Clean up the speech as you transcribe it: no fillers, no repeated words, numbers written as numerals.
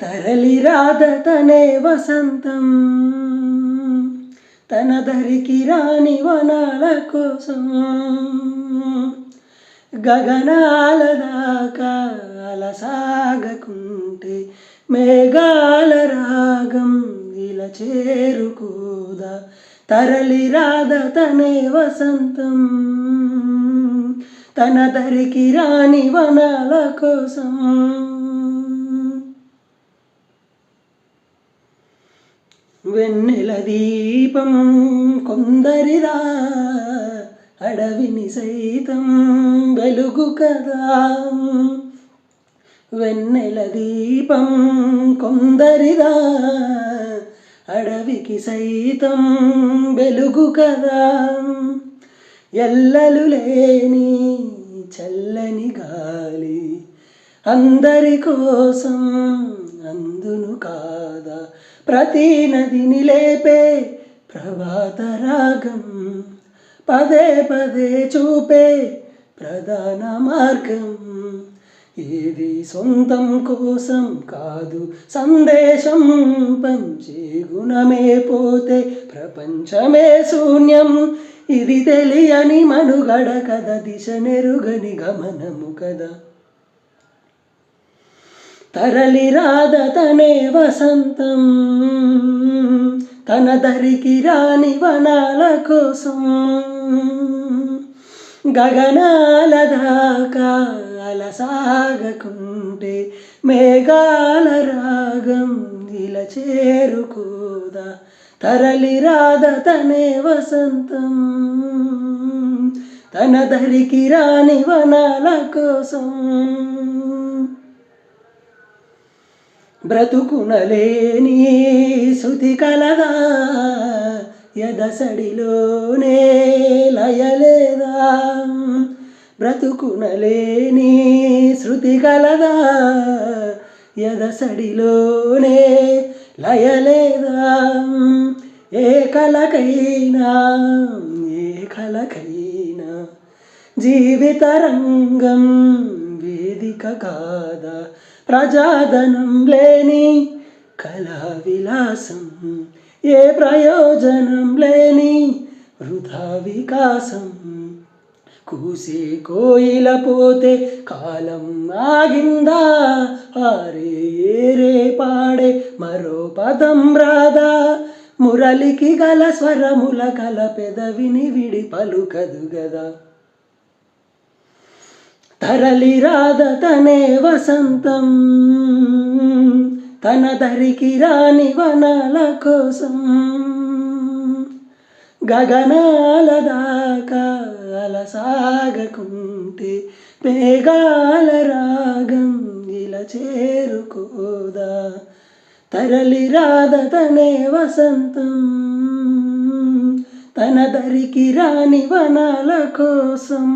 తరలి రాధ తనే వసంతం, తన దరికి రాని వనాల కోసం, గగనాల దాకా అలసాగకుంటే మేఘాల రాగం ఇలా చేరుకోదా. తరలి రాధ తనే వసంతం, తన దరికి రాని వనాల కోసం. వెన్నెల దీపం కొందరిదా, అడవిని సైతం వెలుగు కదా. వెన్నెల దీపం కొందరిదా, అడవికి సైతం వెలుగు కదా. ఎల్లలు లేని చల్లని గాలి అందరి కోసం అందును కాదా. ప్రతి నదిని లేపే ప్రభాత రాగం, పదే పదే చూపే ప్రధాన మార్గం. ఏది సొంతం కోసం కాదు, సందేశం పంచే గుణమే పోతే ప్రపంచమే శూన్యం. ఇది తెలియని మనుగడ కథ, దిశ నెరుగని గమనము కదా. తరలి రాధ తనే వసంతం, తన దరికి రాని వనాల కోసం, గగనాల దాకా అలసాగకుంటే మేఘాల రాగం ఇలా చేరుకోదా. తరలి రాధ తనే వసంతం, తన దరికి రాని వనాల కోసం. బ్రతుకునలేని శృతి కలదా, ఎదసడిలోనే లయలేదా. బ్రతుకునలేని శృతి కలదా, ఎదసడిలోనే లయలేదా. ఏ కలకైనా జీవిత రంగం వేదిక కాదా. ప్రజాధనం లేని కళా విలాసం, ఏ ప్రయోజనం లేని వృధా వికాసం. కూసే కోయిల పోతే కాలం ఆగిందా, ఆరే ఏరే పాడే మరో పదం రాదా. మురళికి గల స్వరముల కల పెదవిని విడి పలుకదు గదా. తరలి రాధ తనే వసంతం, తన దరికి రాని వనాల కోసం, గగనాల దాకా అలసాగకుంటే మేఘాల రాగం ఇలా చేరుకోదా. తరలి రాధ తనే వసంతం, తన దరికి రాని వనాల కోసం.